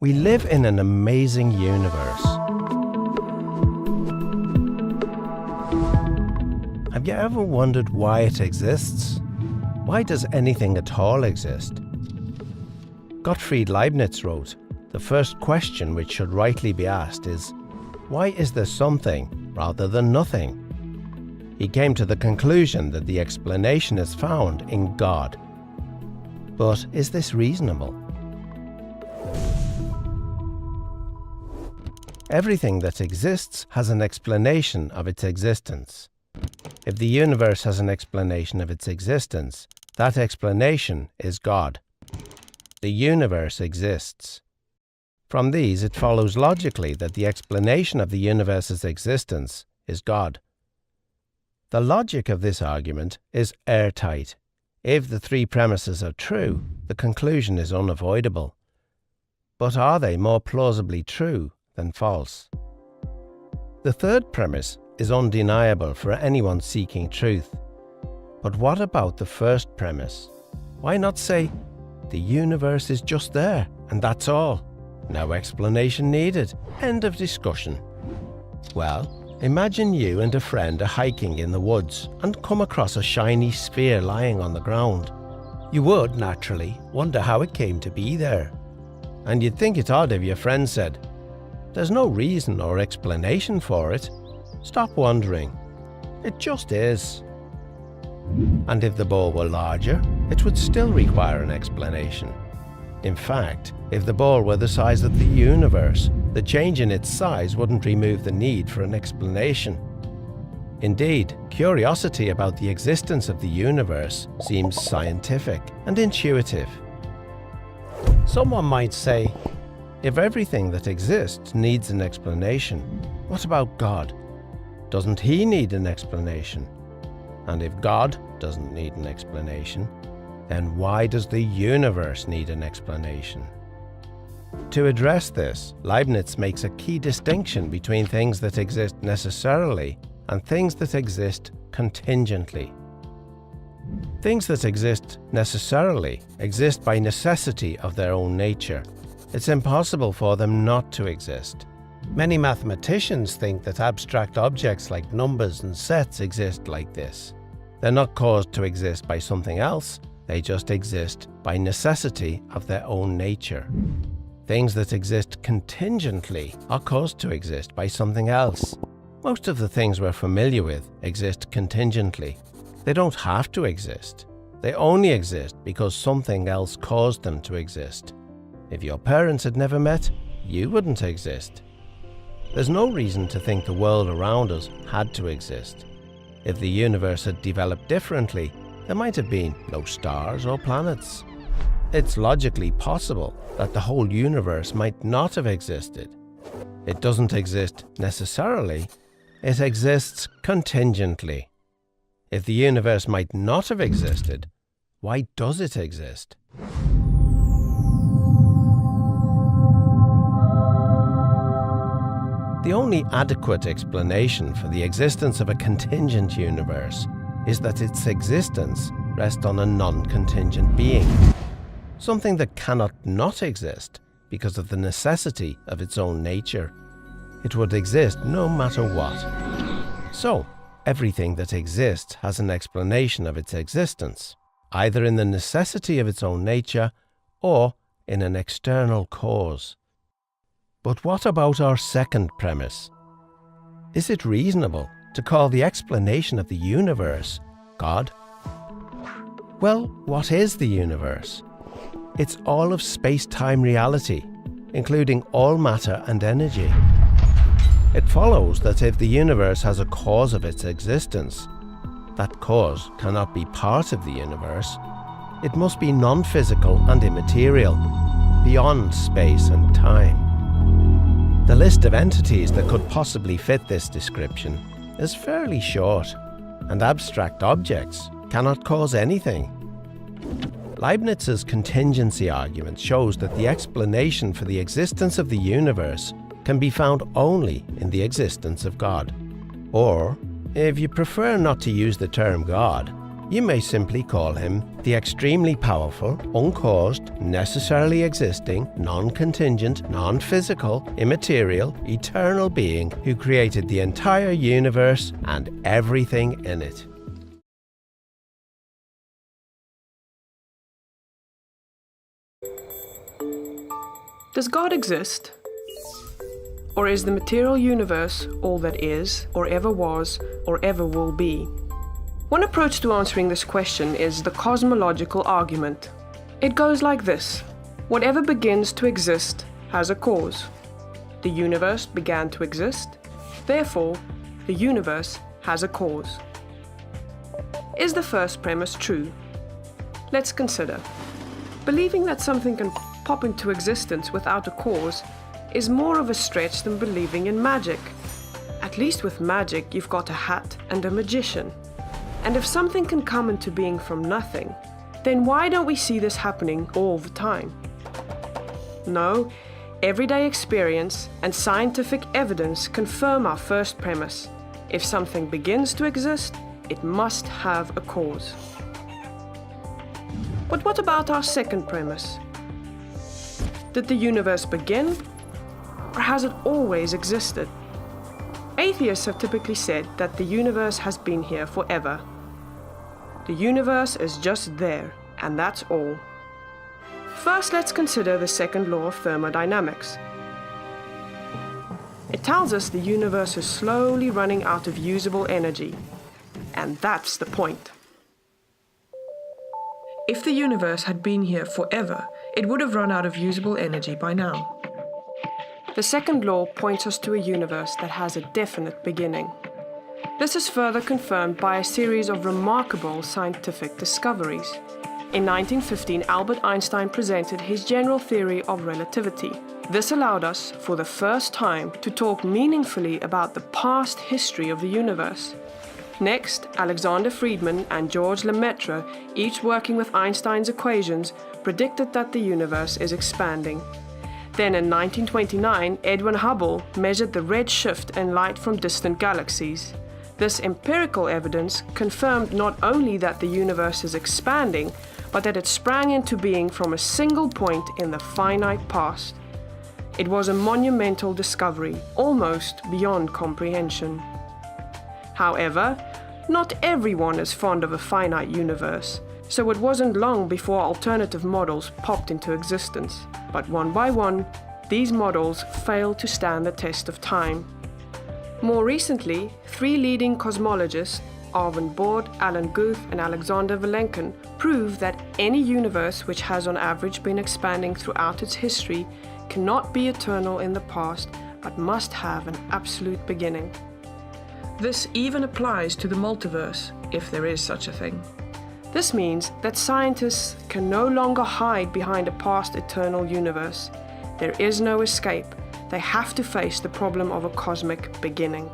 We live in an amazing universe. Have you ever wondered why it exists? Why does anything at all exist? Gottfried Leibniz wrote, "The first question which should rightly be asked is, why is there something rather than nothing?" He came to the conclusion that the explanation is found in God. But is this reasonable? Everything that exists has an explanation of its existence. If the universe has an explanation of its existence, that explanation is God. The universe exists. From these, it follows logically that the explanation of the universe's existence is God. The logic of this argument is airtight. If the three premises are true, the conclusion is unavoidable. But are they more plausibly true than false? The third premise is undeniable for anyone seeking truth. But what about the first premise? Why not say, the universe is just there, and that's all? No explanation needed. End of discussion. Well, imagine you and a friend are hiking in the woods and come across a shiny sphere lying on the ground. You would, naturally, wonder how it came to be there. And you'd think it odd if your friend said, "There's no reason or explanation for it. Stop wondering. It just is." And if the ball were larger, it would still require an explanation. In fact, if the ball were the size of the universe, the change in its size wouldn't remove the need for an explanation. Indeed, curiosity about the existence of the universe seems scientific and intuitive. Someone might say, if everything that exists needs an explanation, what about God? Doesn't he need an explanation? And if God doesn't need an explanation, then why does the universe need an explanation? To address this, Leibniz makes a key distinction between things that exist necessarily and things that exist contingently. Things that exist necessarily exist by necessity of their own nature. It's impossible for them not to exist. Many mathematicians think that abstract objects like numbers and sets exist like this. They're not caused to exist by something else, they just exist by necessity of their own nature. Things that exist contingently are caused to exist by something else. Most of the things we're familiar with exist contingently. They don't have to exist. They only exist because something else caused them to exist. If your parents had never met, you wouldn't exist. There's no reason to think the world around us had to exist. If the universe had developed differently, there might have been no stars or planets. It's logically possible that the whole universe might not have existed. It doesn't exist necessarily, it exists contingently. If the universe might not have existed, why does it exist? The only adequate explanation for the existence of a contingent universe is that its existence rests on a non-contingent being, something that cannot not exist because of the necessity of its own nature. It would exist no matter what. So, everything that exists has an explanation of its existence, either in the necessity of its own nature or in an external cause. But what about our second premise? Is it reasonable to call the explanation of the universe God? Well, what is the universe? It's all of space-time reality, including all matter and energy. It follows that if the universe has a cause of its existence, that cause cannot be part of the universe. It must be non-physical and immaterial, beyond space and time. The list of entities that could possibly fit this description is fairly short, and abstract objects cannot cause anything. Leibniz's contingency argument shows that the explanation for the existence of the universe can be found only in the existence of God. Or, if you prefer not to use the term God, You may simply call him the extremely powerful, uncaused, necessarily existing, non-contingent, non-physical, immaterial, eternal being who created the entire universe and everything in it. Does God exist? Or is the material universe all that is, or ever was, or ever will be? One approach to answering this question is the cosmological argument. It goes like this: whatever begins to exist has a cause. The universe began to exist, therefore, the universe has a cause. Is the first premise true? Let's consider. Believing that something can pop into existence without a cause is more of a stretch than believing in magic. At least with magic, you've got a hat and a magician. And if something can come into being from nothing, then why don't we see this happening all the time? No, everyday experience and scientific evidence confirm our first premise. If something begins to exist, it must have a cause. But what about our second premise? Did the universe begin, or has it always existed? Atheists have typically said that the universe has been here forever. The universe is just there, and that's all. First, let's consider the second law of thermodynamics. It tells us the universe is slowly running out of usable energy, and that's the point. If the universe had been here forever, it would have run out of usable energy by now. The second law points us to a universe that has a definite beginning. This is further confirmed by a series of remarkable scientific discoveries. In 1915, Albert Einstein presented his general theory of relativity. This allowed us, for the first time, to talk meaningfully about the past history of the universe. Next, Alexander Friedmann and George Lemaitre, each working with Einstein's equations, predicted that the universe is expanding. Then in 1929, Edwin Hubble measured the red shift in light from distant galaxies. This empirical evidence confirmed not only that the universe is expanding, but that it sprang into being from a single point in the finite past. It was a monumental discovery, almost beyond comprehension. However, not everyone is fond of a finite universe, so it wasn't long before alternative models popped into existence. But one by one, these models failed to stand the test of time. More recently, three leading cosmologists, Arvind Borde, Alan Guth, and Alexander Vilenkin, prove that any universe which has on average been expanding throughout its history cannot be eternal in the past, but must have an absolute beginning. This even applies to the multiverse, if there is such a thing. This means that scientists can no longer hide behind a past eternal universe. There is no escape. They have to face the problem of a cosmic beginning.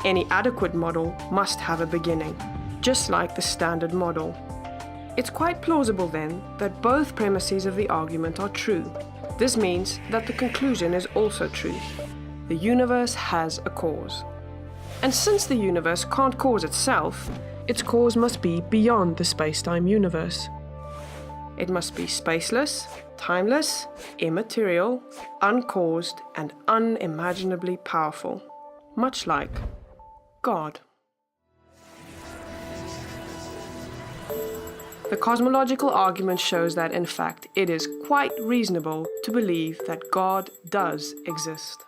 Any adequate model must have a beginning, just like the standard model. It's quite plausible then that both premises of the argument are true. This means that the conclusion is also true. The universe has a cause. And since the universe can't cause itself, its cause must be beyond the space-time universe. It must be spaceless, timeless, immaterial, uncaused, and unimaginably powerful, much like God. The cosmological argument shows that, in fact, it is quite reasonable to believe that God does exist.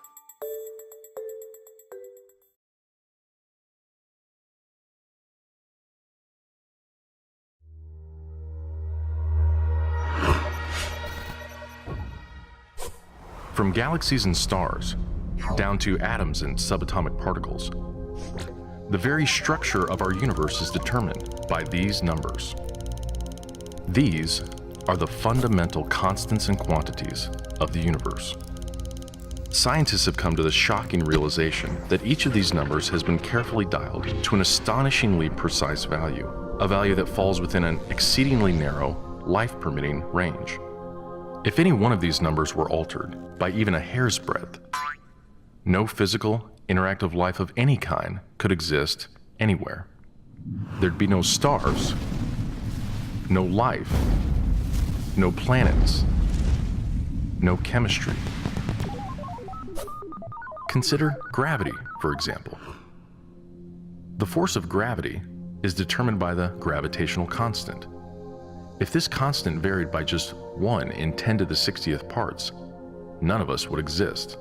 From galaxies and stars, down to atoms and subatomic particles, the very structure of our universe is determined by these numbers. These are the fundamental constants and quantities of the universe. Scientists have come to the shocking realization that each of these numbers has been carefully dialed to an astonishingly precise value, a value that falls within an exceedingly narrow, life-permitting range. If any one of these numbers were altered by even a hair's breadth, no physical, interactive life of any kind could exist anywhere. There'd be no stars, no life, no planets, no chemistry. Consider gravity, for example. The force of gravity is determined by the gravitational constant. If this constant varied by just 1 in 10 to the 60th parts, none of us would exist.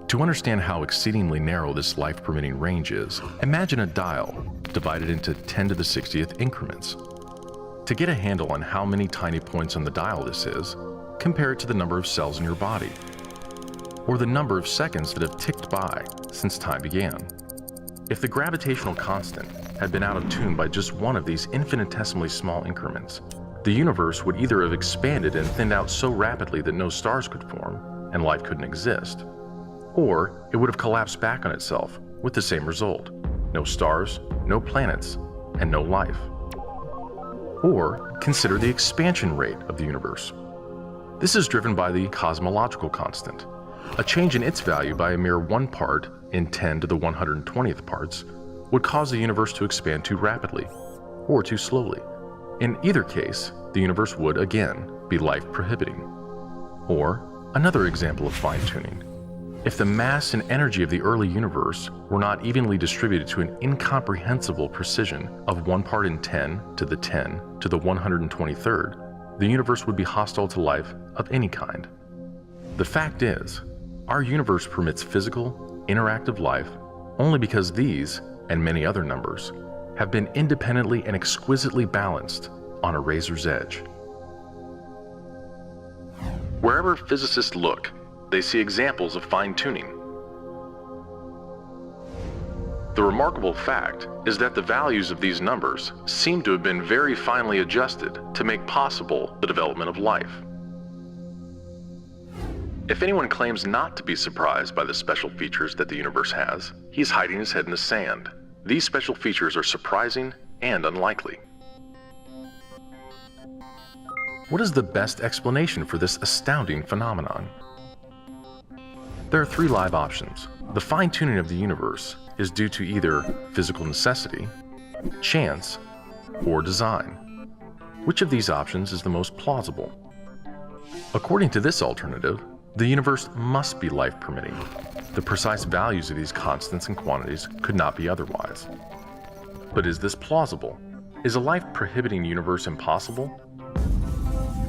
To understand how exceedingly narrow this life-permitting range is, imagine a dial divided into 10 to the 60th increments. To get a handle on how many tiny points on the dial this is, compare it to the number of cells in your body, or the number of seconds that have ticked by since time began. If the gravitational constant had been out of tune by just one of these infinitesimally small increments, the universe would either have expanded and thinned out so rapidly that no stars could form and life couldn't exist, or it would have collapsed back on itself with the same result: no stars, no planets, and no life. Or consider the expansion rate of the universe. This is driven by the cosmological constant. A change in its value by a mere 1 part in 10 to the 120th parts would cause the universe to expand too rapidly or too slowly. In either case, the universe would, again, be life-prohibiting. Or another example of fine-tuning. If the mass and energy of the early universe were not evenly distributed to an incomprehensible precision of 1 part in 10 to the 10 to the 123rd, the universe would be hostile to life of any kind. The fact is, our universe permits physical, interactive life only because these, and many other numbers, have been independently and exquisitely balanced on a razor's edge. Wherever physicists look, they see examples of fine-tuning. The remarkable fact is that the values of these numbers seem to have been very finely adjusted to make possible the development of life. If anyone claims not to be surprised by the special features that the universe has, he's hiding his head in the sand. These special features are surprising and unlikely. What is the best explanation for this astounding phenomenon? There are 3 live options. The fine-tuning of the universe is due to either physical necessity, chance, or design. Which of these options is the most plausible? According to this alternative, the universe must be life-permitting. The precise values of these constants and quantities could not be otherwise. But is this plausible? Is a life-prohibiting universe impossible?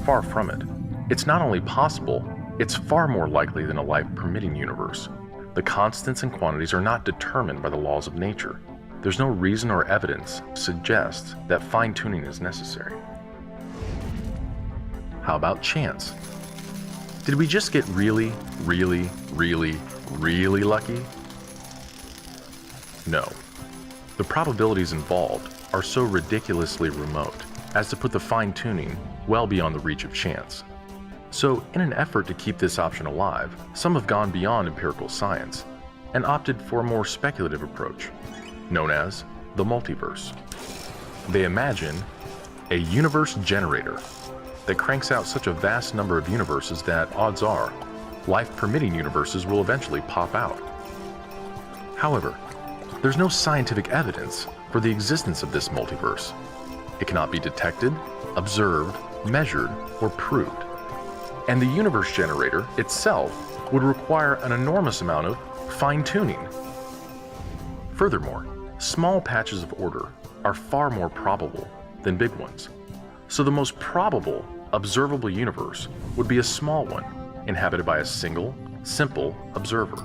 Far from it. It's not only possible, it's far more likely than a life-permitting universe. The constants and quantities are not determined by the laws of nature. There's no reason or evidence to suggest that fine-tuning is necessary. How about chance? Did we just get really, really, really, really lucky? No. The probabilities involved are so ridiculously remote as to put the fine-tuning well beyond the reach of chance. So, in an effort to keep this option alive, some have gone beyond empirical science and opted for a more speculative approach, known as the multiverse. They imagine a universe generator that cranks out such a vast number of universes that, odds are, life-permitting universes will eventually pop out. However, there's no scientific evidence for the existence of this multiverse. It cannot be detected, observed, measured, or proved. And the universe generator itself would require an enormous amount of fine-tuning. Furthermore, small patches of order are far more probable than big ones. So the most probable observable universe would be a small one, inhabited by a single, simple observer.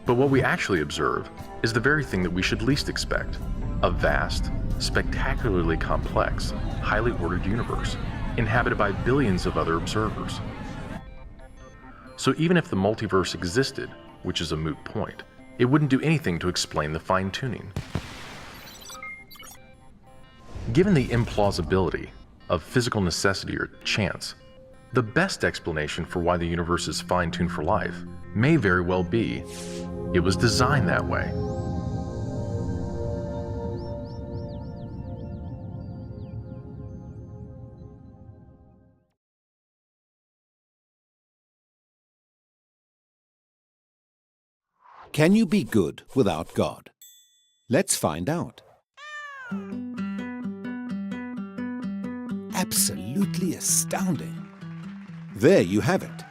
But what we actually observe is the very thing that we should least expect: a vast, spectacularly complex, highly ordered universe, inhabited by billions of other observers. So even if the multiverse existed, which is a moot point, it wouldn't do anything to explain the fine-tuning. Given the implausibility of physical necessity or chance, the best explanation for why the universe is fine-tuned for life may very well be it was designed that way. Can you be good without God? Let's find out. absolutely astounding. There you have it.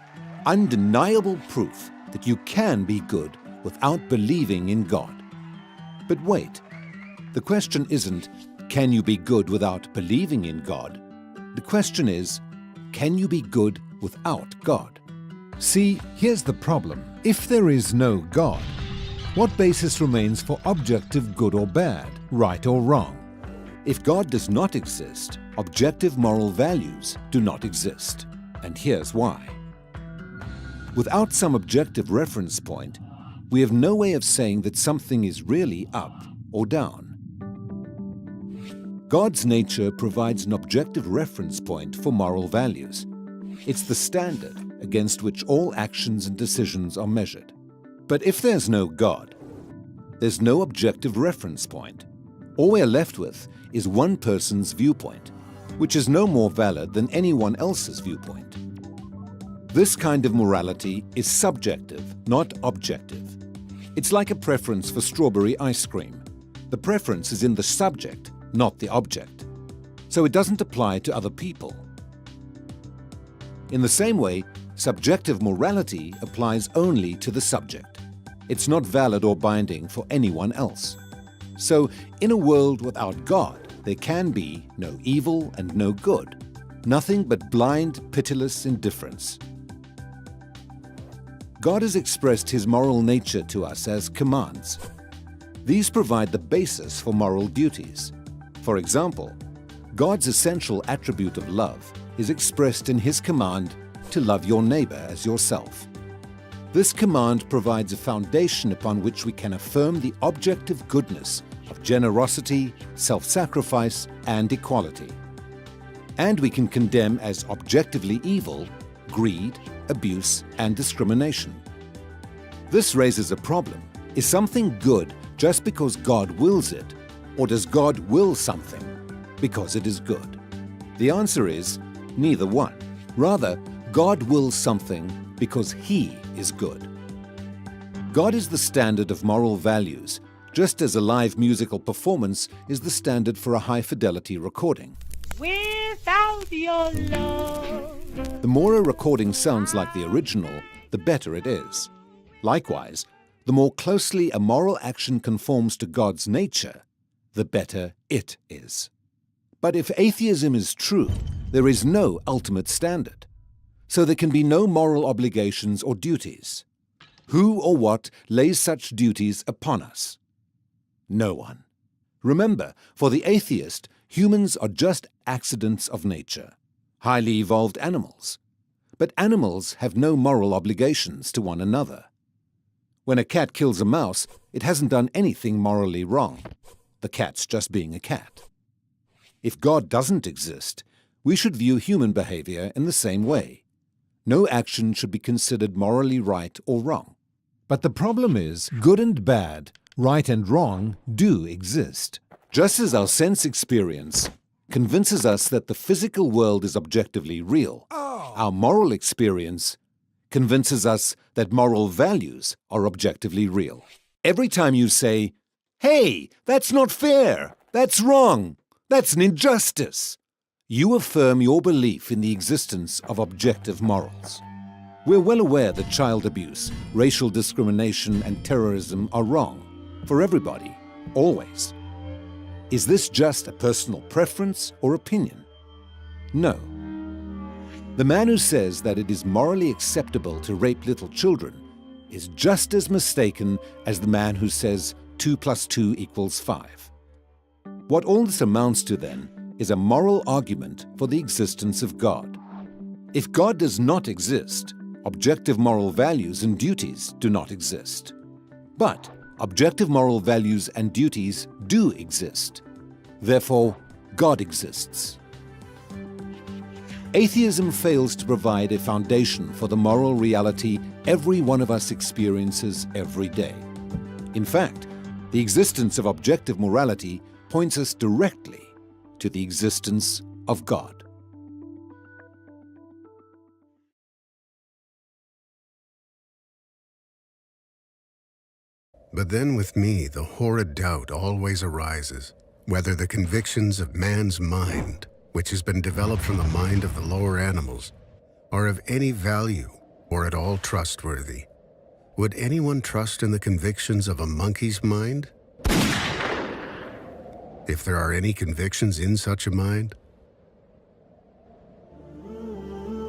Undeniable proof that you can be good without believing in God. But wait, the question isn't, can you be good without believing in God? The question is, can you be good without God? See, here's the problem. If there is no God, what basis remains for objective good or bad, right or wrong? If God does not exist, objective moral values do not exist. And here's why. Without some objective reference point, we have no way of saying that something is really up or down. God's nature provides an objective reference point for moral values. It's the standard against which all actions and decisions are measured. But if there's no God, there's no objective reference point. All we're left with is one person's viewpoint, which is no more valid than anyone else's viewpoint. This kind of morality is subjective, not objective. It's like a preference for strawberry ice cream. The preference is in the subject, not the object. So it doesn't apply to other people. In the same way, subjective morality applies only to the subject. It's not valid or binding for anyone else. So, in a world without God, there can be no evil and no good, nothing but blind, pitiless indifference. God has expressed his moral nature to us as commands. These provide the basis for moral duties. For example, God's essential attribute of love is expressed in his command to love your neighbor as yourself. This command provides a foundation upon which we can affirm the objective goodness of generosity, self-sacrifice, and equality. And we can condemn as objectively evil greed, abuse, and discrimination. This raises a problem. Is something good just because God wills it, or does God will something because it is good? The answer is neither one. Rather, God wills something because he is good. God is the standard of moral values, just as a live musical performance is the standard for a high-fidelity recording. Without your love. The more a recording sounds like the original, the better it is. Likewise, the more closely a moral action conforms to God's nature, the better it is. But if atheism is true, there is no ultimate standard. So there can be no moral obligations or duties. Who or what lays such duties upon us? No one. Remember, for the atheist, humans are just accidents of nature, highly evolved animals. But animals have no moral obligations to one another. When a cat kills a mouse, it hasn't done anything morally wrong. The cat's just being a cat. If God doesn't exist, we should view human behavior in the same way. No action should be considered morally right or wrong. But the problem is, good and bad, right and wrong, do exist. Just as our sense experience convinces us that the physical world is objectively real, our moral experience convinces us that moral values are objectively real. Every time you say, "Hey, that's not fair, that's wrong, that's an injustice," you affirm your belief in the existence of objective morals. We're well aware that child abuse, racial discrimination, and terrorism are wrong for everybody, always. Is this just a personal preference or opinion? No. The man who says that it is morally acceptable to rape little children is just as mistaken as the man who says 2 + 2 = 5. What all this amounts to, then, is a moral argument for the existence of God. If God does not exist, objective moral values and duties do not exist. But objective moral values and duties do exist. Therefore, God exists. Atheism fails to provide a foundation for the moral reality every one of us experiences every day. In fact, the existence of objective morality points us directly to the existence of God. But then with me, the horrid doubt always arises, whether the convictions of man's mind, which has been developed from the mind of the lower animals, are of any value or at all trustworthy? Would anyone trust in the convictions of a monkey's mind? If there are any convictions in such a mind?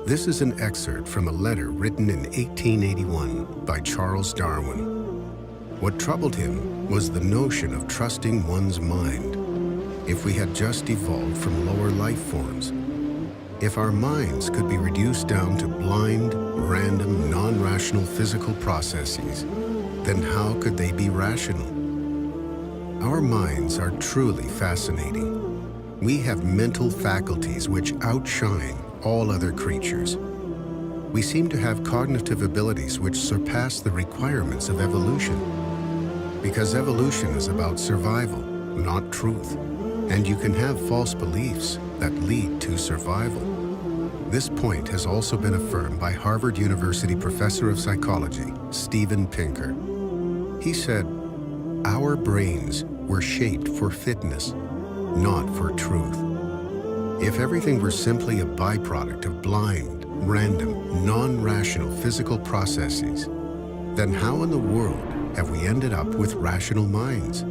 This is an excerpt from a letter written in 1881 by Charles Darwin. What troubled him was the notion of trusting one's mind. If we had just evolved from lower life forms, if our minds could be reduced down to blind, random, non-rational physical processes, then how could they be rational? Our minds are truly fascinating. We have mental faculties which outshine all other creatures. We seem to have cognitive abilities which surpass the requirements of evolution. Because evolution is about survival, not truth. And you can have false beliefs that lead to survival. This point has also been affirmed by Harvard University professor of psychology, Steven Pinker. He said, "Our brains were shaped for fitness, not for truth." If everything were simply a byproduct of blind, random, non-rational physical processes, then how in the world have we ended up with rational minds?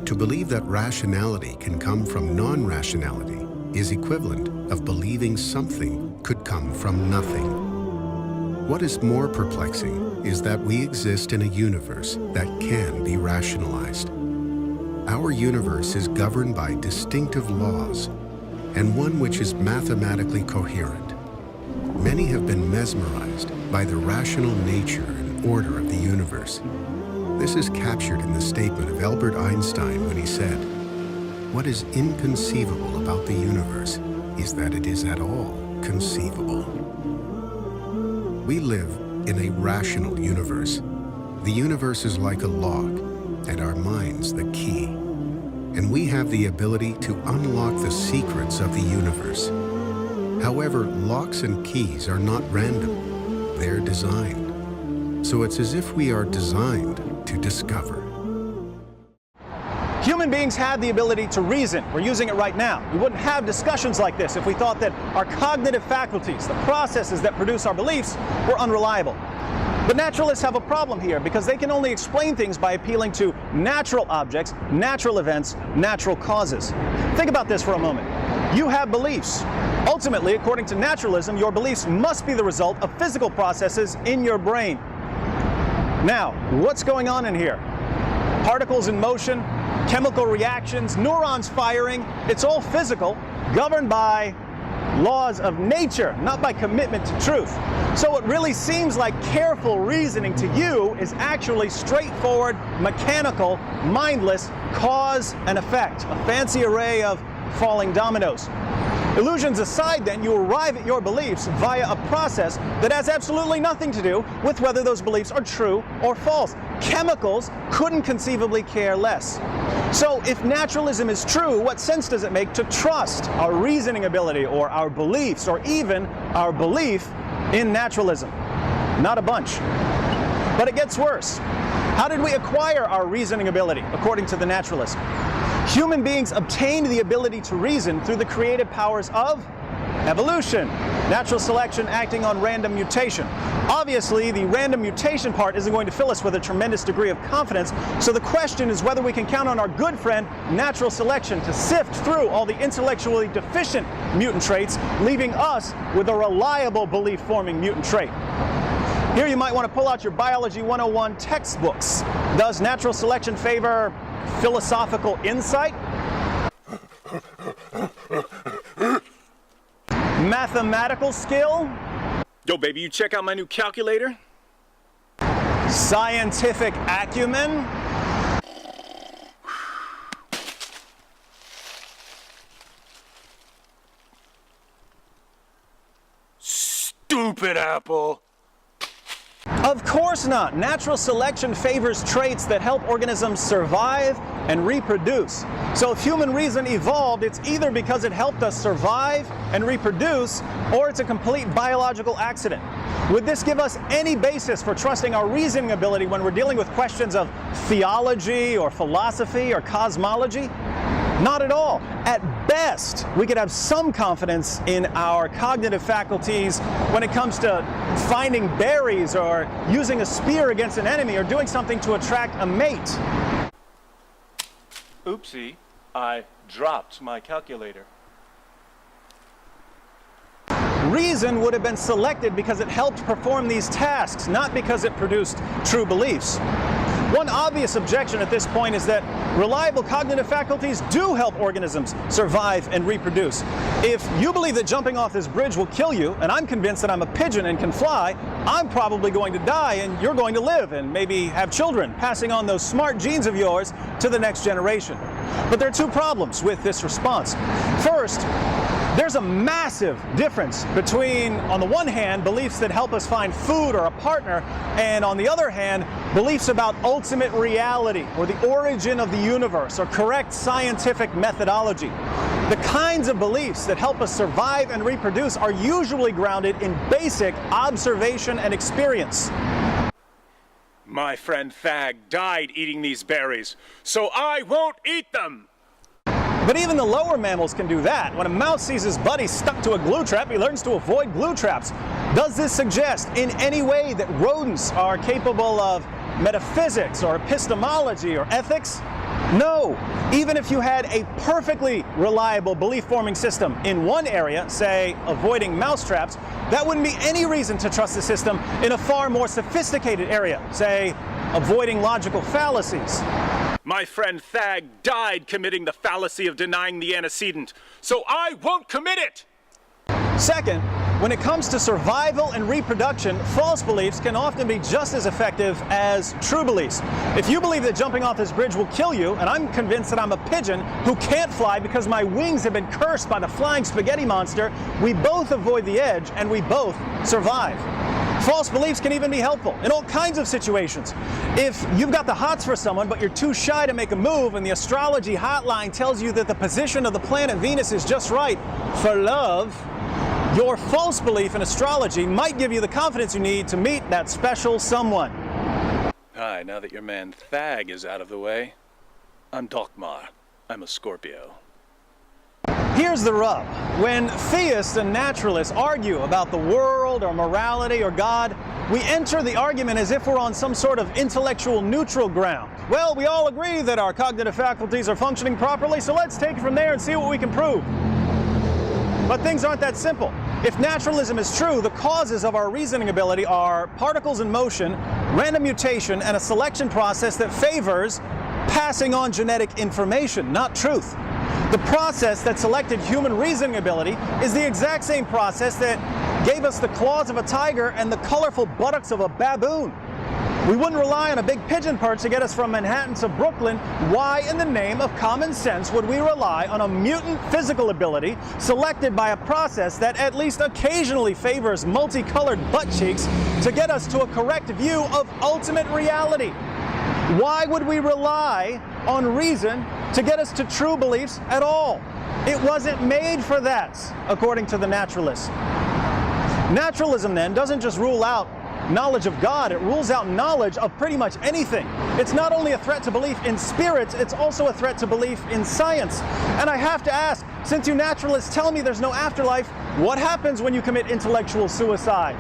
To believe that rationality can come from non-rationality is equivalent of believing something could come from nothing. What is more perplexing is that we exist in a universe that can be rationalized. Our universe is governed by distinctive laws, and one which is mathematically coherent. Many have been mesmerized by the rational nature and order of the universe. This is captured in the statement of Albert Einstein when he said, "What is inconceivable about the universe is that it is at all conceivable." We live in a rational universe. The universe is like a lock, and our minds the key. And we have the ability to unlock the secrets of the universe. However, locks and keys are not random. They're designed. So it's as if we are designed to discover. Human beings have the ability to reason. We're using it right now. We wouldn't have discussions like this if we thought that our cognitive faculties, the processes that produce our beliefs, were unreliable. But naturalists have a problem here because they can only explain things by appealing to natural objects, natural events, natural causes. Think about this for a moment. You have beliefs. Ultimately, according to naturalism, your beliefs must be the result of physical processes in your brain. Now, what's going on in here? Particles in motion, chemical reactions, neurons firing, it's all physical, governed by laws of nature, not by commitment to truth. So what really seems like careful reasoning to you is actually straightforward, mechanical, mindless cause and effect, a fancy array of falling dominoes. Illusions aside, then, you arrive at your beliefs via a process that has absolutely nothing to do with whether those beliefs are true or false. Chemicals couldn't conceivably care less. So if naturalism is true, what sense does it make to trust our reasoning ability or our beliefs or even our belief in naturalism? Not a bunch. But it gets worse. How did we acquire our reasoning ability, according to the naturalist? Human beings obtained the ability to reason through the creative powers of evolution, natural selection acting on random mutation. Obviously, the random mutation part isn't going to fill us with a tremendous degree of confidence, so the question is whether we can count on our good friend, natural selection, to sift through all the intellectually deficient mutant traits, leaving us with a reliable belief-forming mutant trait. Here you might want to pull out your Biology 101 textbooks. Does natural selection favor philosophical insight? Mathematical skill? Yo, baby, you check out my new calculator? Scientific acumen? Stupid apple. Of course not. Natural selection favors traits that help organisms survive and reproduce. So if human reason evolved, it's either because it helped us survive and reproduce, or it's a complete biological accident. Would this give us any basis for trusting our reasoning ability when we're dealing with questions of theology or philosophy or cosmology? Not at all. At best, we could have some confidence in our cognitive faculties when it comes to finding berries or using a spear against an enemy or doing something to attract a mate. Oopsie, I dropped my calculator. Reason would have been selected because it helped perform these tasks, not because it produced true beliefs. One obvious objection at this point is that reliable cognitive faculties do help organisms survive and reproduce. If you believe that jumping off this bridge will kill you, and I'm convinced that I'm a pigeon and can fly, I'm probably going to die and you're going to live and maybe have children, passing on those smart genes of yours to the next generation. But there are two problems with this response. First, there's a massive difference between, on the one hand, beliefs that help us find food or a partner, and on the other hand, beliefs about ultimate reality or the origin of the universe or correct scientific methodology. The kinds of beliefs that help us survive and reproduce are usually grounded in basic observation and experience. My friend Thag died eating these berries, so I won't eat them! But even the lower mammals can do that. When a mouse sees his buddy stuck to a glue trap, he learns to avoid glue traps. Does this suggest in any way that rodents are capable of metaphysics or epistemology or ethics? No. Even if you had a perfectly reliable belief-forming system in one area, say avoiding mouse traps, that wouldn't be any reason to trust the system in a far more sophisticated area, say avoiding logical fallacies. My friend Thag died committing the fallacy of denying the antecedent, so I won't commit it! Second, when it comes to survival and reproduction, false beliefs can often be just as effective as true beliefs. If you believe that jumping off this bridge will kill you, and I'm convinced that I'm a pigeon who can't fly because my wings have been cursed by the flying spaghetti monster, we both avoid the edge and we both survive. False beliefs can even be helpful in all kinds of situations. If you've got the hots for someone, but you're too shy to make a move, and the astrology hotline tells you that the position of the planet Venus is just right for love, your false belief in astrology might give you the confidence you need to meet that special someone. Hi, now that your man Thag is out of the way, I'm Dokmar. I'm a Scorpio. Here's the rub. When theists and naturalists argue about the world or morality or God, we enter the argument as if we're on some sort of intellectual neutral ground. Well, we all agree that our cognitive faculties are functioning properly, so let's take it from there and see what we can prove. But things aren't that simple. If naturalism is true, the causes of our reasoning ability are particles in motion, random mutation, and a selection process that favors passing on genetic information, not truth. The process that selected human reasoning ability is the exact same process that gave us the claws of a tiger and the colorful buttocks of a baboon. We wouldn't rely on a big pigeon perch to get us from Manhattan to Brooklyn. Why in the name of common sense would we rely on a mutant physical ability selected by a process that at least occasionally favors multicolored butt cheeks to get us to a correct view of ultimate reality? Why would we rely on reason to get us to true beliefs at all? It wasn't made for that, according to the naturalists. Naturalism, then, doesn't just rule out knowledge of God, it rules out knowledge of pretty much anything. It's not only a threat to belief in spirits, it's also a threat to belief in science. And I have to ask, since you naturalists tell me there's no afterlife, what happens when you commit intellectual suicide?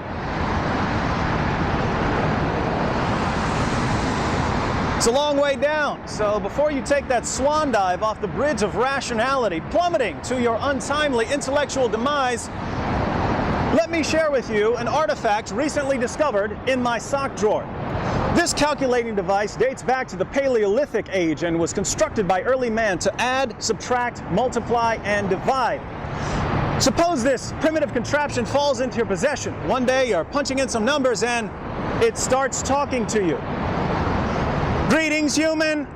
It's a long way down, so before you take that swan dive off the bridge of rationality, plummeting to your untimely intellectual demise, let me share with you an artifact recently discovered in my sock drawer. This calculating device dates back to the Paleolithic age and was constructed by early man to add, subtract, multiply, and divide. Suppose this primitive contraption falls into your possession. One day you're punching in some numbers and it starts talking to you. Greetings, human.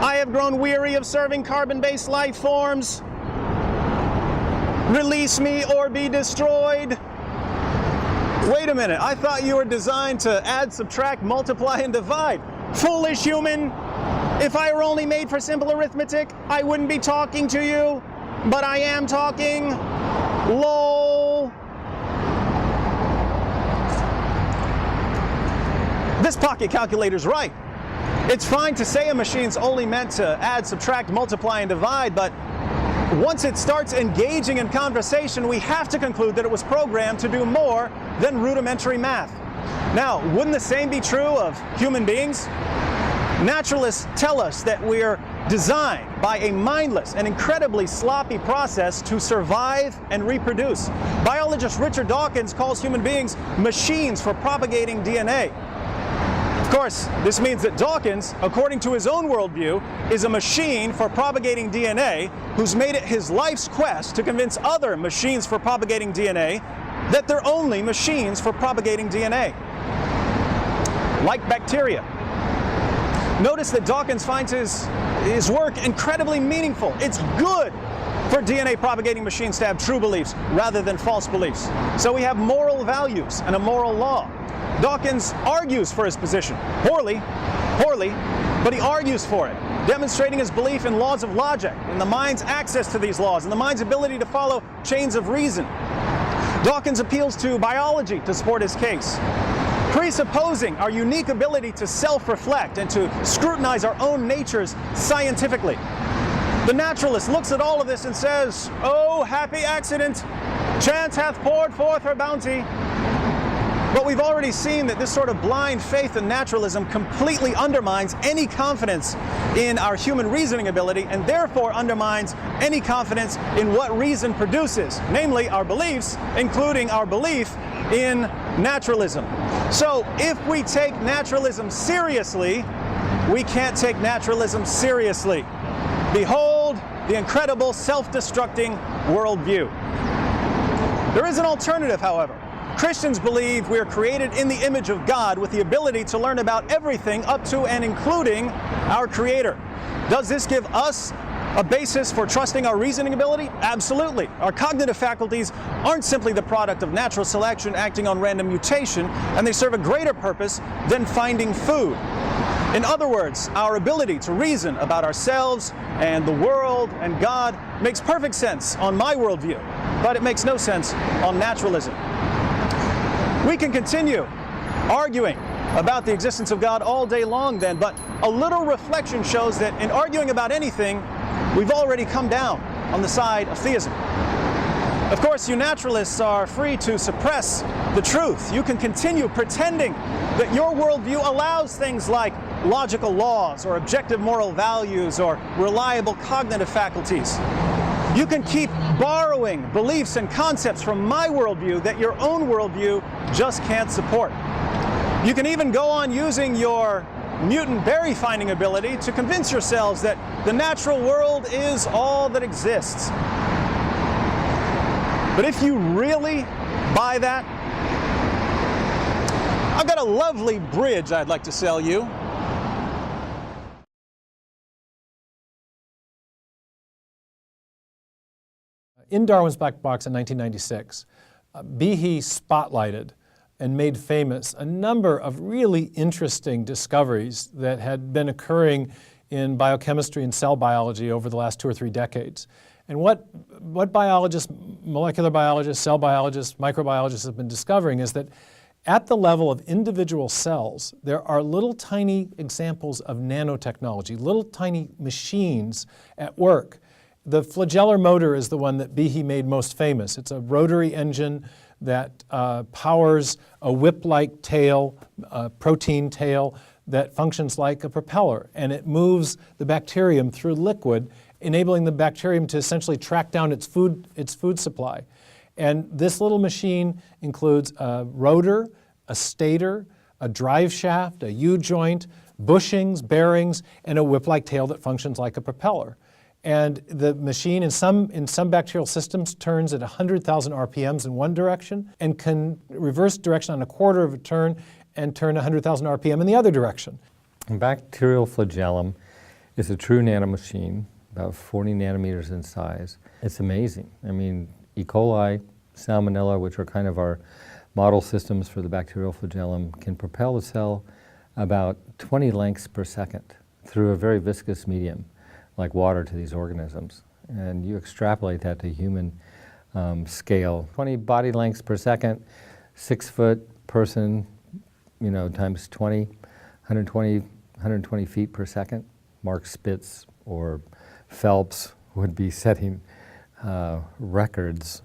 I have grown weary of serving carbon-based life forms. Release me or be destroyed. Wait a minute, I thought you were designed to add, subtract, multiply, and divide. Foolish human. If I were only made for simple arithmetic, I wouldn't be talking to you, but I am talking. LOL. This pocket calculator's right. It's fine to say a machine's only meant to add, subtract, multiply, and divide, but once it starts engaging in conversation, we have to conclude that it was programmed to do more than rudimentary math. Now, wouldn't the same be true of human beings? Naturalists tell us that we're designed by a mindless and incredibly sloppy process to survive and reproduce. Biologist Richard Dawkins calls human beings machines for propagating DNA. Of course, this means that Dawkins, according to his own worldview, is a machine for propagating DNA who's made it his life's quest to convince other machines for propagating DNA that they're only machines for propagating DNA. Like bacteria. Notice that Dawkins finds his work incredibly meaningful. It's good for DNA propagating machines to have true beliefs rather than false beliefs. So we have moral values and a moral law. Dawkins argues for his position. Poorly, but he argues for it, demonstrating his belief in laws of logic, in the mind's access to these laws, and the mind's ability to follow chains of reason. Dawkins appeals to biology to support his case, presupposing our unique ability to self-reflect and to scrutinize our own natures scientifically. The naturalist looks at all of this and says, "Oh, happy accident! Chance hath poured forth her bounty." But we've already seen that this sort of blind faith in naturalism completely undermines any confidence in our human reasoning ability, and therefore undermines any confidence in what reason produces, namely our beliefs, including our belief in naturalism. So if we take naturalism seriously, we can't take naturalism seriously. Behold the incredible self-destructing worldview. There is an alternative, however. Christians believe we are created in the image of God with the ability to learn about everything up to and including our Creator. Does this give us a basis for trusting our reasoning ability? Absolutely. Our cognitive faculties aren't simply the product of natural selection acting on random mutation, and they serve a greater purpose than finding food. In other words, our ability to reason about ourselves and the world and God makes perfect sense on my worldview, but it makes no sense on naturalism. We can continue arguing about the existence of God all day long then, but a little reflection shows that in arguing about anything, we've already come down on the side of theism. Of course, you naturalists are free to suppress the truth. You can continue pretending that your worldview allows things like logical laws or objective moral values or reliable cognitive faculties. You can keep borrowing beliefs and concepts from my worldview that your own worldview just can't support. You can even go on using your mutant berry finding ability to convince yourselves that the natural world is all that exists. But if you really buy that, I've got a lovely bridge I'd like to sell you. In Darwin's Black Box in 1996, Behe spotlighted and made famous a number of really interesting discoveries that had been occurring in biochemistry and cell biology over the last 2 or 3 decades. And what biologists, molecular biologists, cell biologists, microbiologists have been discovering is that at the level of individual cells, there are little tiny examples of nanotechnology, little tiny machines at work. The flagellar motor is the one that Behe made most famous. It's a rotary engine that powers a whip-like tail, a protein tail that functions like a propeller, and it moves the bacterium through liquid, enabling the bacterium to essentially track down its food supply. And this little machine includes a rotor, a stator, a drive shaft, a U-joint, bushings, bearings, and a whip-like tail that functions like a propeller. And the machine in some bacterial systems turns at 100,000 RPMs in one direction and can reverse direction on a quarter of a turn and turn 100,000 RPM in the other direction. A bacterial flagellum is a true nanomachine, about 40 nanometers in size. It's amazing. I mean, E. coli, Salmonella, which are kind of our model systems for the bacterial flagellum, can propel a cell about 20 lengths per second through a very viscous medium, like water, to these organisms. And you extrapolate that to human scale. 20 body lengths per second, 6-foot person, times 20, 120 120 feet per second. Mark Spitz or Phelps would be setting records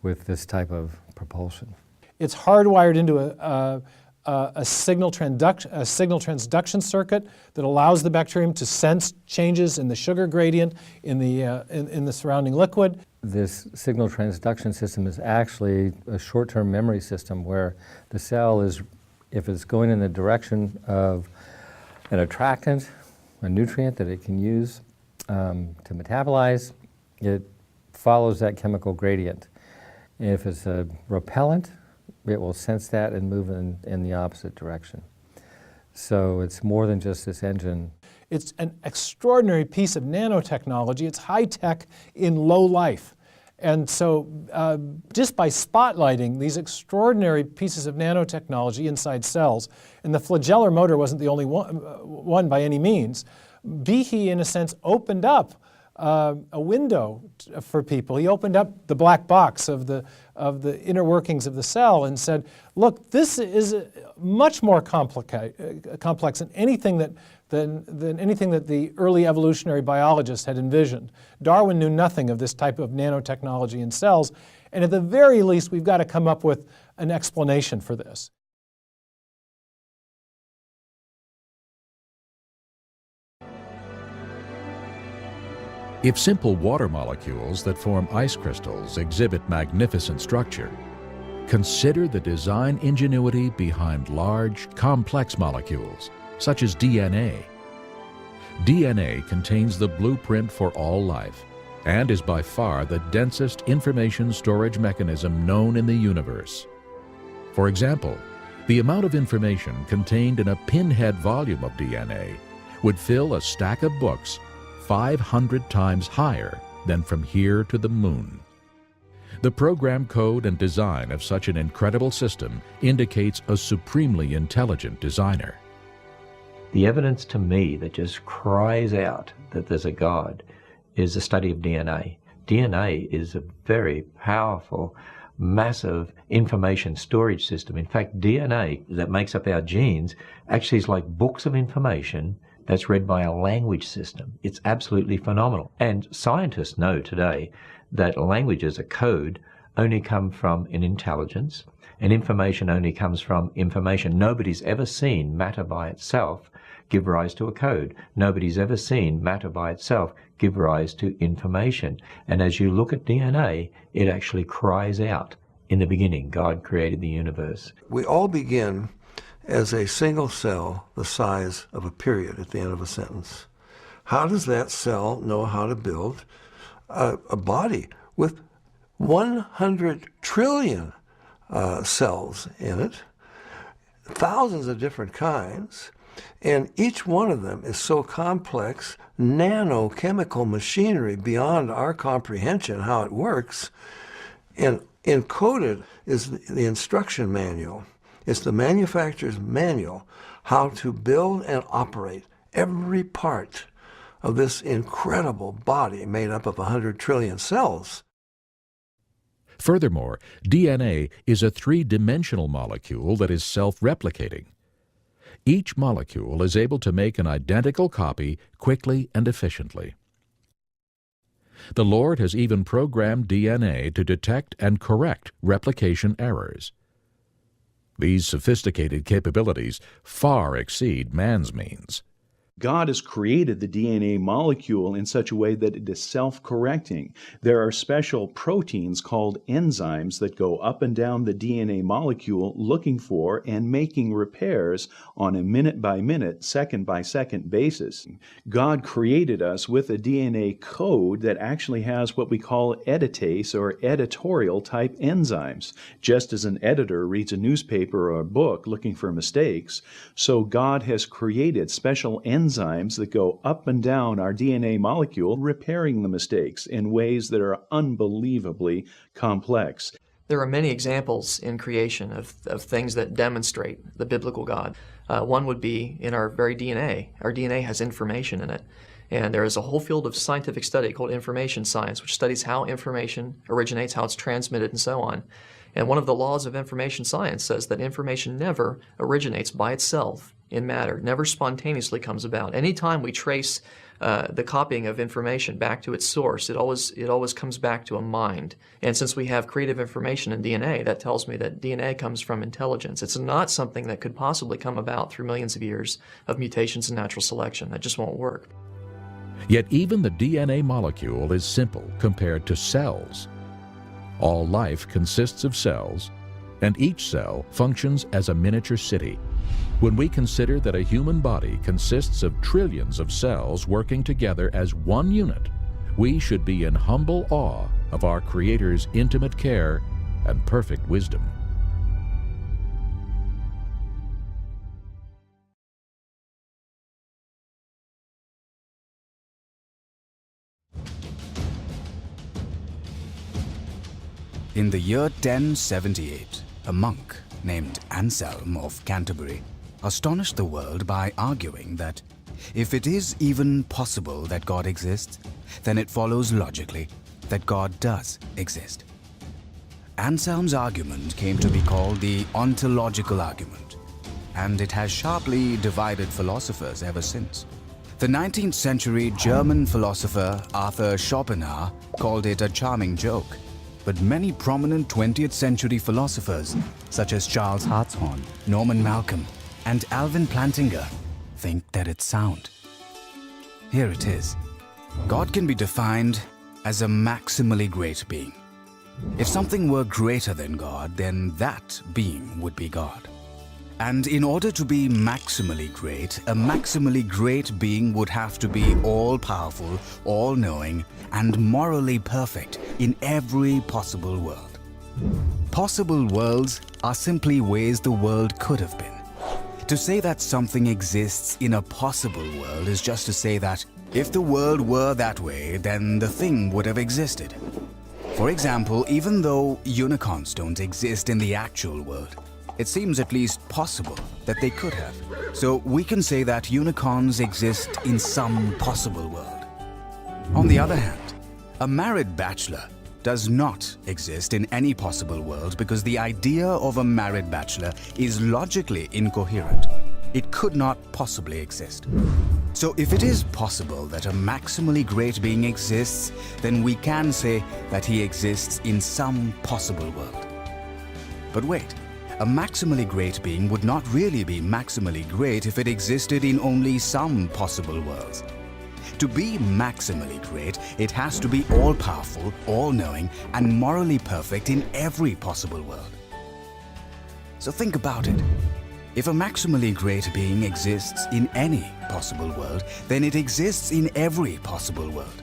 with this type of propulsion. It's hardwired into a signal transduction circuit that allows the bacterium to sense changes in the sugar gradient in the surrounding liquid. This signal transduction system is actually a short-term memory system where the cell is, if it's going in the direction of an attractant, a nutrient that it can use to metabolize, it follows that chemical gradient. If it's a repellent, it will sense that and move in the opposite direction. So it's more than just this engine. It's an extraordinary piece of nanotechnology. It's high tech in low life. And so just by spotlighting these extraordinary pieces of nanotechnology inside cells, and the flagellar motor wasn't the only one by any means, Behe, in a sense, opened up a window for people. He opened up the black box of the inner workings of the cell and said, look, this is much more complex than anything that the early evolutionary biologists had envisioned. Darwin knew nothing of this type of nanotechnology in cells, and at the very least, we've got to come up with an explanation for this. If simple water molecules that form ice crystals exhibit magnificent structure, consider the design ingenuity behind large, complex molecules, such as DNA. DNA contains the blueprint for all life and is by far the densest information storage mechanism known in the universe. For example, the amount of information contained in a pinhead volume of DNA would fill a stack of books 500 times higher than from here to the moon. The program code and design of such an incredible system indicates a supremely intelligent designer. The evidence to me that just cries out that there's a God is the study of DNA. DNA is a very powerful, massive information storage system. In fact, DNA that makes up our genes actually is like books of information that's read by a language system. It's absolutely phenomenal. And scientists know today that languages, a code, only come from an intelligence, and information only comes from information. Nobody's ever seen matter by itself give rise to a code. Nobody's ever seen matter by itself give rise to information. And as you look at DNA, it actually cries out, in the beginning, God created the universe. We all begin as a single cell the size of a period at the end of a sentence. How does that cell know how to build a body with 100 trillion cells in it, thousands of different kinds, and each one of them is so complex, nanochemical machinery beyond our comprehension how it works, and encoded is the instruction manual. It's the manufacturer's manual how to build and operate every part of this incredible body made up of 100 trillion cells. Furthermore, DNA is a three-dimensional molecule that is self-replicating. Each molecule is able to make an identical copy quickly and efficiently. The Lord has even programmed DNA to detect and correct replication errors. These sophisticated capabilities far exceed man's means. God has created the DNA molecule in such a way that it is self-correcting. There are special proteins called enzymes that go up and down the DNA molecule looking for and making repairs on a minute-by-minute, second-by-second basis. God created us with a DNA code that actually has what we call editase or editorial type enzymes. Just as an editor reads a newspaper or a book looking for mistakes, so God has created special enzymes that go up and down our DNA molecule, repairing the mistakes in ways that are unbelievably complex. There are many examples in creation of things that demonstrate the biblical God. One would be in our very DNA. Our DNA has information in it. And there is a whole field of scientific study called information science, which studies how information originates, how it's transmitted, and so on. And one of the laws of information science says that information never originates by itself. in matter, never spontaneously comes about. Anytime we trace the copying of information back to its source, it always comes back to a mind. And since we have creative information in DNA, that tells me that DNA comes from intelligence. It's not something that could possibly come about through millions of years of mutations and natural selection. That just won't work. Yet even the DNA molecule is simple compared to cells. All life consists of cells, and each cell functions as a miniature city. When we consider that a human body consists of trillions of cells working together as one unit, we should be in humble awe of our Creator's intimate care and perfect wisdom. In the year 1078, a monk named Anselm of Canterbury astonished the world by arguing that if it is even possible that God exists, then it follows logically that God does exist. Anselm's argument came to be called the Ontological argument, and it has sharply divided philosophers ever since. The 19th century German philosopher Arthur Schopenhauer called it a charming joke, but many prominent 20th century philosophers, such as Charles Hartshorne, Norman Malcolm, and Alvin Plantinga, think that it's sound. Here it is. God can be defined as a maximally great being. If something were greater than God, then that being would be God. And in order to be maximally great, a maximally great being would have to be all-powerful, all-knowing, and morally perfect in every possible world. Possible worlds are simply ways the world could have been. To say that something exists in a possible world is just to say that if the world were that way, then the thing would have existed. For example, even though unicorns don't exist in the actual world, it seems at least possible that they could have. So we can say that unicorns exist in some possible world. On the other hand, a married bachelor does not exist in any possible world because the idea of a married bachelor is logically incoherent. It could not possibly exist. So if it is possible that a maximally great being exists, then we can say that he exists in some possible world. But wait. A maximally great being would not really be maximally great if it existed in only some possible worlds. To be maximally great, it has to be all-powerful, all-knowing, and morally perfect in every possible world. So think about it. If a maximally great being exists in any possible world, then it exists in every possible world.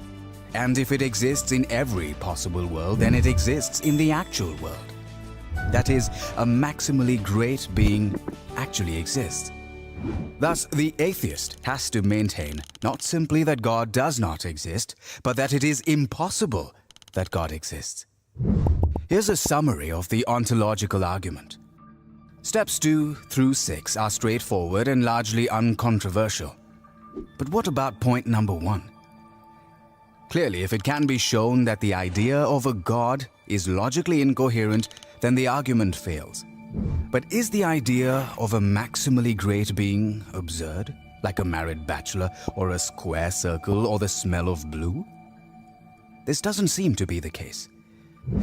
And if it exists in every possible world, then it exists in the actual world. That is, a maximally great being actually exists. Thus, the atheist has to maintain not simply that God does not exist, but that it is impossible that God exists. Here's a summary of the ontological argument. Steps 2 through 6 are straightforward and largely uncontroversial. But what about point number 1? Clearly, if it can be shown that the idea of a God is logically incoherent, then the argument fails. But is the idea of a maximally great being absurd, like a married bachelor, or a square circle, or the smell of blue? This doesn't seem to be the case.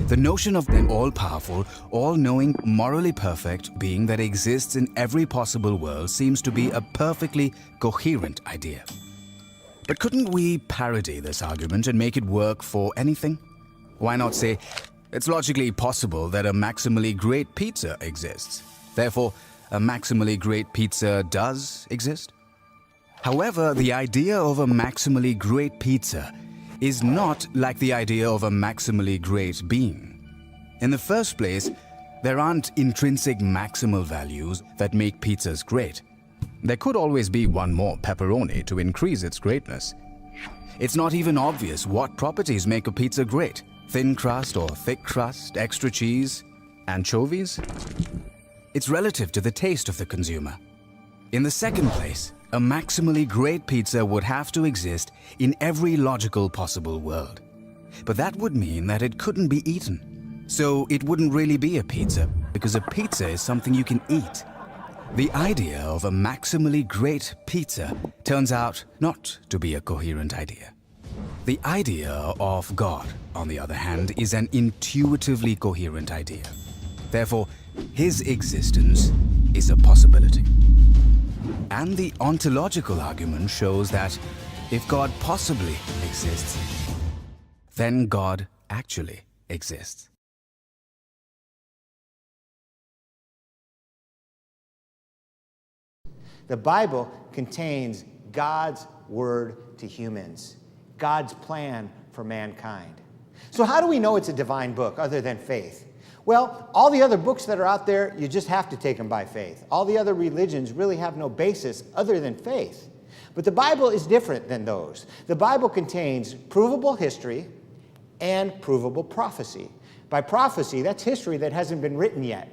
The notion of an all-powerful, all-knowing, morally perfect being that exists in every possible world seems to be a perfectly coherent idea. But couldn't we parody this argument and make it work for anything? Why not say, it's logically possible that a maximally great pizza exists. Therefore, a maximally great pizza does exist? However, the idea of a maximally great pizza is not like the idea of a maximally great being. In the first place, there aren't intrinsic maximal values that make pizzas great. There could always be one more pepperoni to increase its greatness. It's not even obvious what properties make a pizza great. Thin crust or thick crust, extra cheese, anchovies? It's relative to the taste of the consumer. In the second place, a maximally great pizza would have to exist in every logical possible world. But that would mean that it couldn't be eaten. So it wouldn't really be a pizza, because a pizza is something you can eat. The idea of a maximally great pizza turns out not to be a coherent idea. The idea of God, on the other hand, is an intuitively coherent idea. Therefore, his existence is a possibility. And the ontological argument shows that if God possibly exists, then God actually exists. The Bible contains God's word to humans, God's plan for mankind. So how do we know it's a divine book other than faith? Well, all the other books that are out there, you just have to take them by faith. All the other religions really have no basis other than faith. But the Bible is different than those. The Bible contains provable history and provable prophecy. By prophecy, that's history that hasn't been written yet.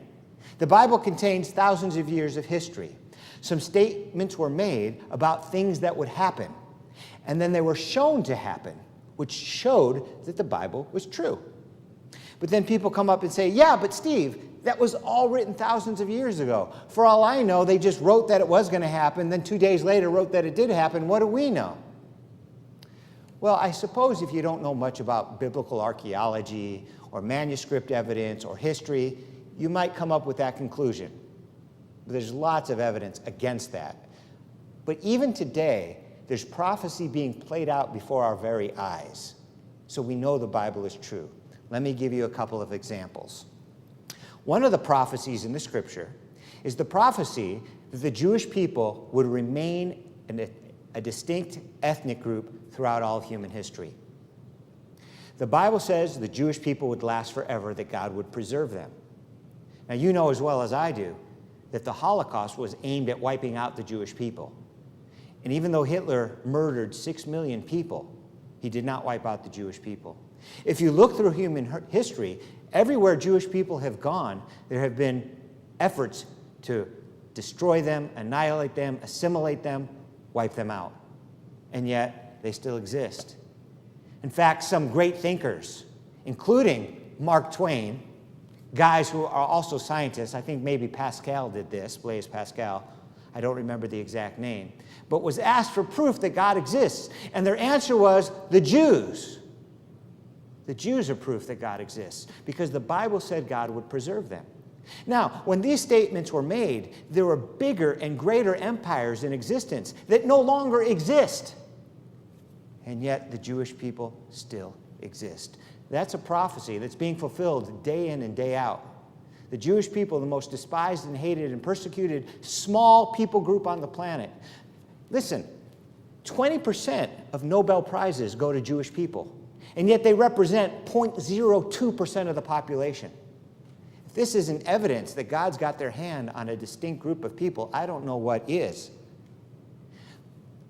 The Bible contains thousands of years of history. Some statements were made about things that would happen, and then they were shown to happen, which showed that the Bible was true. But then people come up and say, yeah, but Steve, that was all written thousands of years ago. For all I know, they just wrote that it was going to happen, then 2 days later wrote that it did happen. What do we know? Well, I suppose if you don't know much about biblical archaeology or manuscript evidence or history, you might come up with that conclusion. But there's lots of evidence against that. But even today, there's prophecy being played out before our very eyes. So we know the Bible is true. Let me give you a couple of examples. One of the prophecies in the scripture is the prophecy that the Jewish people would remain a distinct ethnic group throughout all of human history. The Bible says the Jewish people would last forever, that God would preserve them. Now, you know as well as I do that the Holocaust was aimed at wiping out the Jewish people. And even though Hitler murdered 6 million people, he did not wipe out the Jewish people. If you look through human history, everywhere Jewish people have gone, there have been efforts to destroy them, annihilate them, assimilate them, wipe them out. And yet, they still exist. In fact, some great thinkers, including Mark Twain, guys who are also scientists, I think maybe Pascal did this, Blaise Pascal, I don't remember the exact name, but was asked for proof that God exists. And their answer was, the Jews. The Jews are proof that God exists, because the Bible said God would preserve them. Now, when these statements were made, there were bigger and greater empires in existence that no longer exist. And yet the Jewish people still exist. That's a prophecy that's being fulfilled day in and day out. The Jewish people, the most despised and hated and persecuted small people group on the planet. Listen, 20% of Nobel Prizes go to Jewish people, and yet they represent 0.02% of the population. If this isn't evidence that God's got their hand on a distinct group of people, I don't know what is.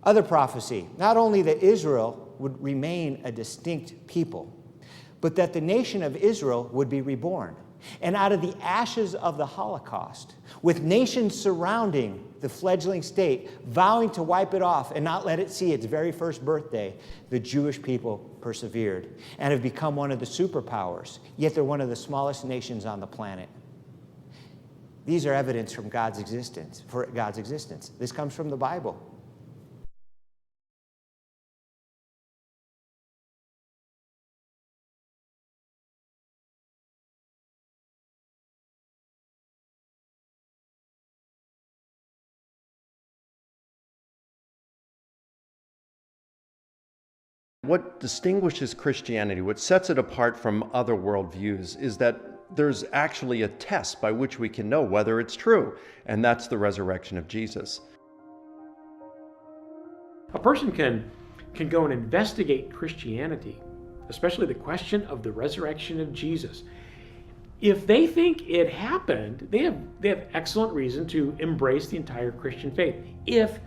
Other prophecy, not only that Israel would remain a distinct people, but that the nation of Israel would be reborn. And out of the ashes of the Holocaust, with nations surrounding the fledgling state, vowing to wipe it off and not let it see its very first birthday, the Jewish people persevered and have become one of the superpowers, yet they're one of the smallest nations on the planet. These are evidence from God's existence, for God's existence. This comes from the Bible. What distinguishes Christianity, what sets it apart from other worldviews, is that there's actually a test by which we can know whether it's true, and that's the resurrection of Jesus. A person can go and investigate Christianity, especially the question of the resurrection of Jesus. If they think it happened, they have excellent reason to embrace the entire Christian faith. If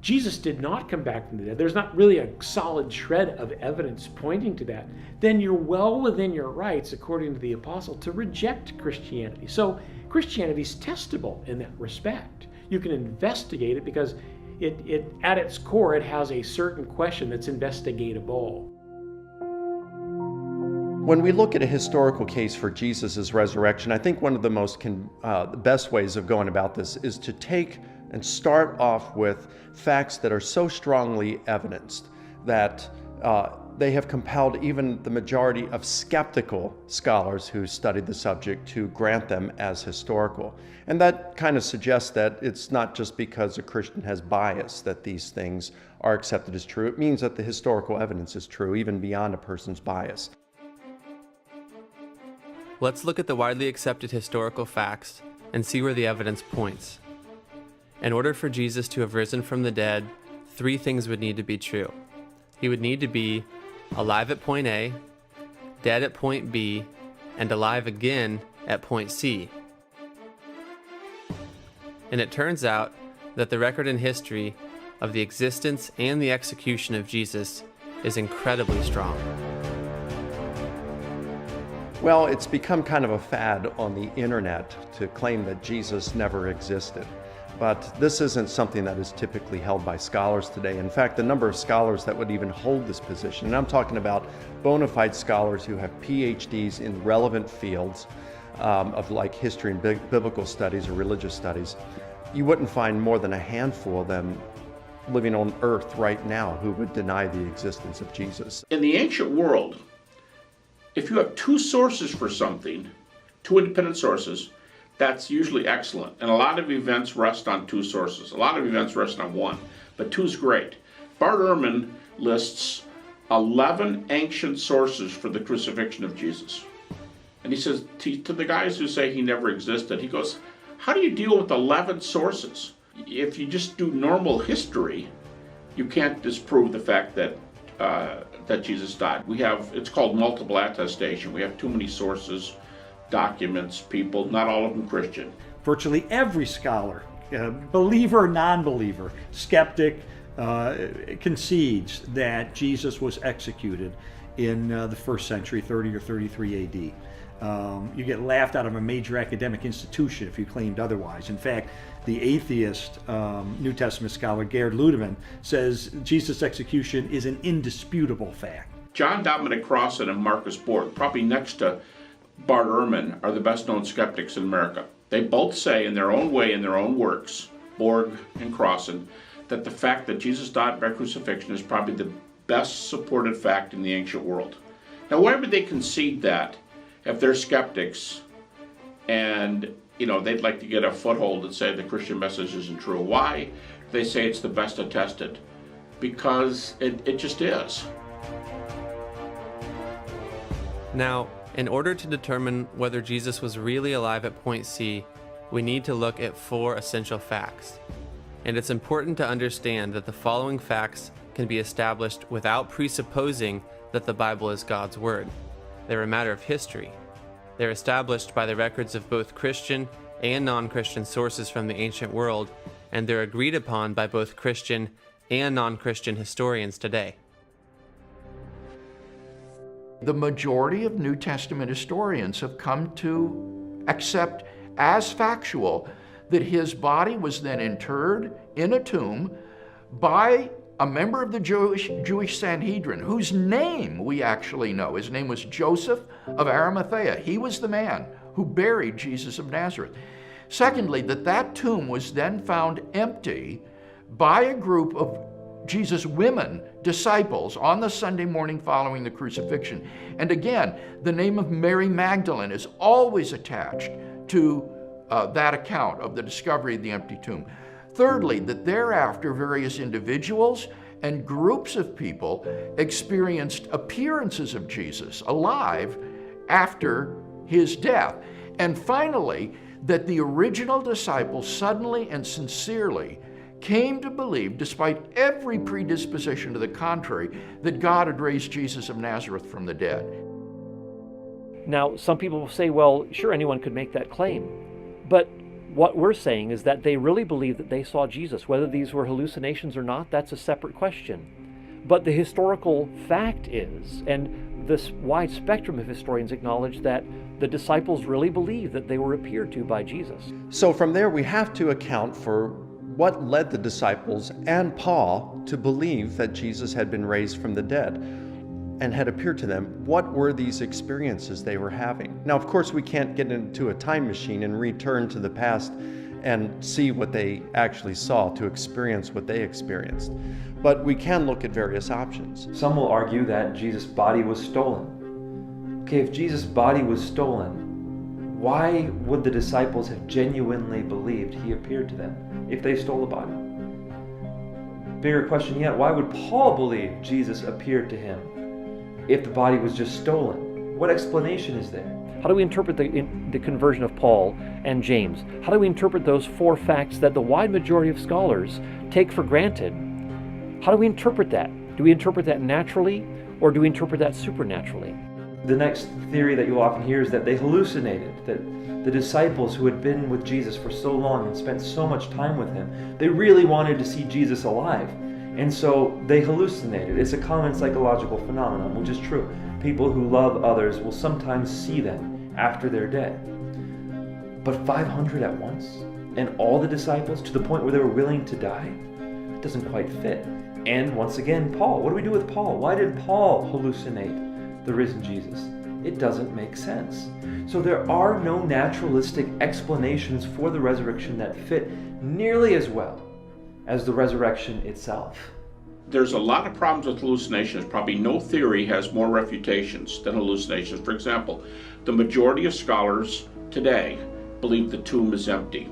Jesus did not come back from the dead, there's not really a solid shred of evidence pointing to that, then you're well within your rights, according to the apostle, to reject Christianity. So Christianity is testable in that respect. You can investigate it because it at its core, it has a certain question that's investigatable. When we look at a historical case for Jesus' resurrection, I think one of the best ways of going about this is to take and start off with facts that are so strongly evidenced that they have compelled even the majority of skeptical scholars who studied the subject to grant them as historical. And that kind of suggests that it's not just because a Christian has bias that these things are accepted as true. It means that the historical evidence is true, even beyond a person's bias. Let's look at the widely accepted historical facts and see where the evidence points. In order for Jesus to have risen from the dead, 3 things would need to be true. He would need to be alive at point A, dead at point B, and alive again at point C. And it turns out that the record in history of the existence and the execution of Jesus is incredibly strong. Well, it's become kind of a fad on the internet to claim that Jesus never existed. But this isn't something that is typically held by scholars today. In fact, the number of scholars that would even hold this position, and I'm talking about bona fide scholars who have PhDs in relevant fields of like history and biblical studies or religious studies, you wouldn't find more than a handful of them living on earth right now who would deny the existence of Jesus. In the ancient world, if you have 2 sources for something, 2 independent sources, that's usually excellent. And a lot of events rest on 2 sources. A lot of events rest on 1, but 2 is great. Bart Ehrman lists 11 ancient sources for the crucifixion of Jesus. And he says to the guys who say he never existed, he goes, how do you deal with 11 sources? If you just do normal history, you can't disprove the fact that that Jesus died. It's called multiple attestation. We have too many sources, documents, people, not all of them Christian. Virtually every scholar, believer, non-believer, skeptic, concedes that Jesus was executed in the 1st century, 30 or 33 AD. You get laughed out of a major academic institution if you claimed otherwise. In fact, the atheist New Testament scholar Gerd Ludemann says Jesus' execution is an indisputable fact. John Dominic Crossan and Marcus Borg, probably next to Bart Ehrman, are the best known skeptics in America. They both say in their own way, in their own works, Borg and Crossan, that the fact that Jesus died by crucifixion is probably the best supported fact in the ancient world. Now, why would they concede that if they're skeptics and they'd like to get a foothold and say the Christian message isn't true? Why do they say it's the best attested? Because it just is. Now, in order to determine whether Jesus was really alive at point C, we need to look at 4 essential facts. And it's important to understand that the following facts can be established without presupposing that the Bible is God's Word. They're a matter of history. They're established by the records of both Christian and non-Christian sources from the ancient world, and they're agreed upon by both Christian and non-Christian historians today. The majority of New Testament historians have come to accept as factual that his body was then interred in a tomb by a member of the Jewish Sanhedrin, whose name we actually know. His name was Joseph of Arimathea. He was the man who buried Jesus of Nazareth. Secondly, that tomb was then found empty by a group of Jesus' women disciples on the Sunday morning following the crucifixion. And again, the name of Mary Magdalene is always attached to that account of the discovery of the empty tomb. Thirdly, that thereafter various individuals and groups of people experienced appearances of Jesus alive after his death. And finally, that the original disciples suddenly and sincerely came to believe, despite every predisposition to the contrary, that God had raised Jesus of Nazareth from the dead. Now, some people will say, well, sure, anyone could make that claim. But what we're saying is that they really believe that they saw Jesus. Whether these were hallucinations or not, that's a separate question. But the historical fact is, and this wide spectrum of historians acknowledge, that the disciples really believed that they were appeared to by Jesus. So from there, we have to account for what led the disciples and Paul to believe that Jesus had been raised from the dead. and had appeared to them, what were these experiences they were having? Now, of course, we can't get into a time machine and return to the past and see what they actually saw, to experience what they experienced. But we can look at various options. Some will argue that Jesus' body was stolen. Okay, if Jesus' body was stolen, why would the disciples have genuinely believed he appeared to them if they stole the body? Bigger question yet, why would Paul believe Jesus appeared to him if the body was just stolen? What explanation is there? How do we interpret the conversion of Paul and James? How do we interpret those four facts that the wide majority of scholars take for granted? How do we interpret that? Do we interpret that naturally, or do we interpret that supernaturally? The next theory that you'll often hear is that they hallucinated, that the disciples who had been with Jesus for so long and spent so much time with him, they really wanted to see Jesus alive. And so they hallucinated. It's a common psychological phenomenon, which is true. People who love others will sometimes see them after they're dead. But 500 at once? And all the disciples to the point where they were willing to die? It doesn't quite fit. And once again, Paul. What do we do with Paul? Why did Paul hallucinate the risen Jesus? It doesn't make sense. So there are no naturalistic explanations for the resurrection that fit nearly as well as the resurrection itself. There's a lot of problems with hallucinations. Probably no theory has more refutations than hallucinations. For example, the majority of scholars today believe the tomb is empty.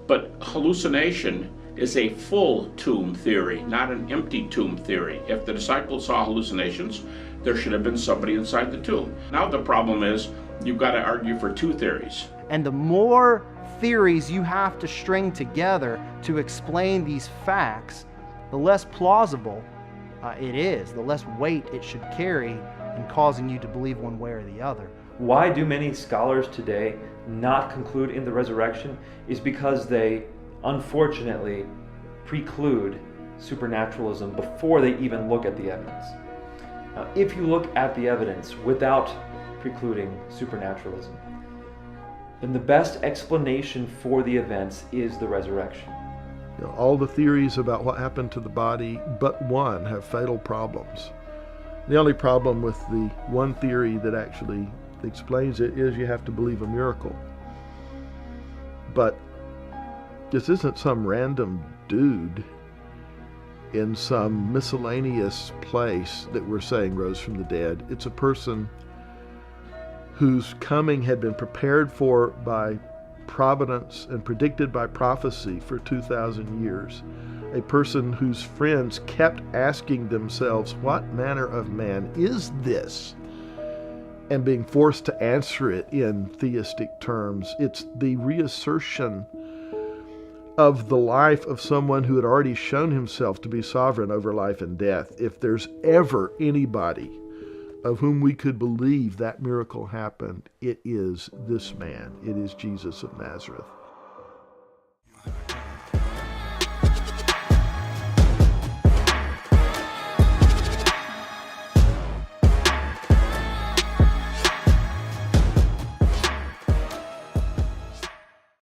But hallucination is a full tomb theory, not an empty tomb theory. If the disciples saw hallucinations, there should have been somebody inside the tomb. Now the problem is, you've got to argue for two theories. And the more theories you have to string together to explain these facts, the less plausible it is, the less weight it should carry in causing you to believe one way or the other. Why do many scholars today not conclude in the resurrection is because they unfortunately preclude supernaturalism before they even look at the evidence. Now, if you look at the evidence without precluding supernaturalism, then the best explanation for the events is the resurrection. You know, all the theories about what happened to the body but one have fatal problems. The only problem with the one theory that actually explains it is you have to believe a miracle. But this isn't some random dude in some miscellaneous place that we're saying rose from the dead. It's a person whose coming had been prepared for by providence and predicted by prophecy for 2,000 years. A person whose friends kept asking themselves, what manner of man is this? And being forced to answer it in theistic terms. It's the reassertion of the life of someone who had already shown himself to be sovereign over life and death. If there's ever anybody of whom we could believe that miracle happened, it is this man. It is Jesus of Nazareth.